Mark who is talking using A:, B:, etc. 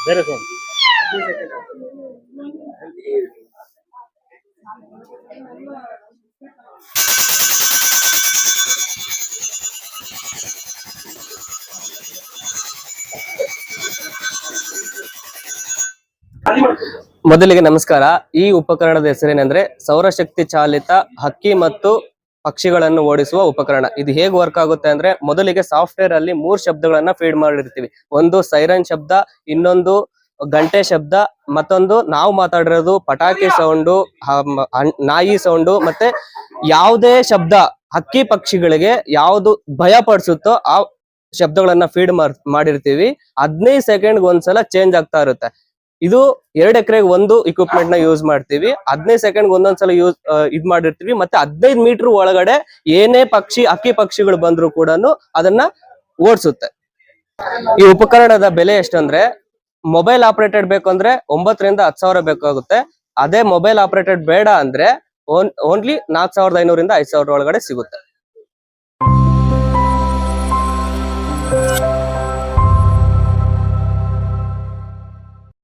A: ಬೇರೆ ಸೌಂಡ್.
B: ಮೊದಲಿಗೆ ನಮಸ್ಕಾರ. ಈ ಉಪಕರಣದ ಹೆಸರೇನೆಂದ್ರೆ ಸೌರಶಕ್ತಿ ಚಾಲಿತ ಹಕ್ಕಿ ಮತ್ತು ಪಕ್ಷಿಗಳನ್ನು ಓಡಿಸುವ ಉಪಕರಣ. ಇದು ಹೇಗೆ ವರ್ಕ್ ಆಗುತ್ತೆ ಅಂದ್ರೆ, ಮೊದಲಿಗೆ ಸಾಫ್ಟ್ವೇರ್ ಅಲ್ಲಿ 3 ಶಬ್ದಗಳನ್ನ ಫೀಡ್ ಮಾಡಿರ್ತೀವಿ. ಒಂದು ಸೈರನ್ ಶಬ್ದ, ಇನ್ನೊಂದು ಗಂಟೆ ಶಬ್ದ, ಮತ್ತೊಂದು ನಾವು ಮಾತಾಡಿರೋದು ಪಟಾಕಿ ಸೌಂಡು, ನಾಯಿ ಸೌಂಡು. ಮತ್ತೆ ಯಾವುದೇ ಶಬ್ದ ಹಕ್ಕಿ ಪಕ್ಷಿಗಳಿಗೆ ಯಾವುದು ಭಯ ಪಡಿಸುತ್ತೋ ಆ ಶಬ್ದಗಳನ್ನ ಫೀಡ್ ಮಾಡಿರ್ತೀವಿ. 15 ಸೆಕೆಂಡ್ ಒಂದ್ಸಲ ಚೇಂಜ್ ಆಗ್ತಾ ಇರುತ್ತೆ. ಇದು 2 ಎಕರೆಗೆ ಒಂದು ಇಕ್ವಿಪ್ಮೆಂಟ್ ನ ಯೂಸ್ ಮಾಡ್ತೀವಿ. 15 ಸೆಕೆಂಡ್ ಒಂದೊಂದ್ಸಲ ಇದ್ ಮಾಡಿರ್ತೀವಿ. ಮತ್ತೆ 15 ಮೀಟರ್ ಒಳಗಡೆ ಏನೇ ಹಕ್ಕಿ ಪಕ್ಷಿಗಳು ಬಂದ್ರು ಕೂಡ ಅದನ್ನ ಓಡಿಸುತ್ತೆ. ಈ ಉಪಕರಣದ ಬೆಲೆ ಎಷ್ಟಂದ್ರೆ, ಮೊಬೈಲ್ ಆಪರೇಟೆಡ್ ಬೇಕು ಅಂದ್ರೆ 9 ರಿಂದ 10 ಸಾವಿರ ಬೇಕಾಗುತ್ತೆ. ಅದೇ ಮೊಬೈಲ್ ಆಪರೇಟೆಡ್ ಬೇಡ ಅಂದ್ರೆ ಓನ್ಲಿ 4500 ರಿಂದ 5000 ಒಳಗಡೆ ಸಿಗುತ್ತೆ.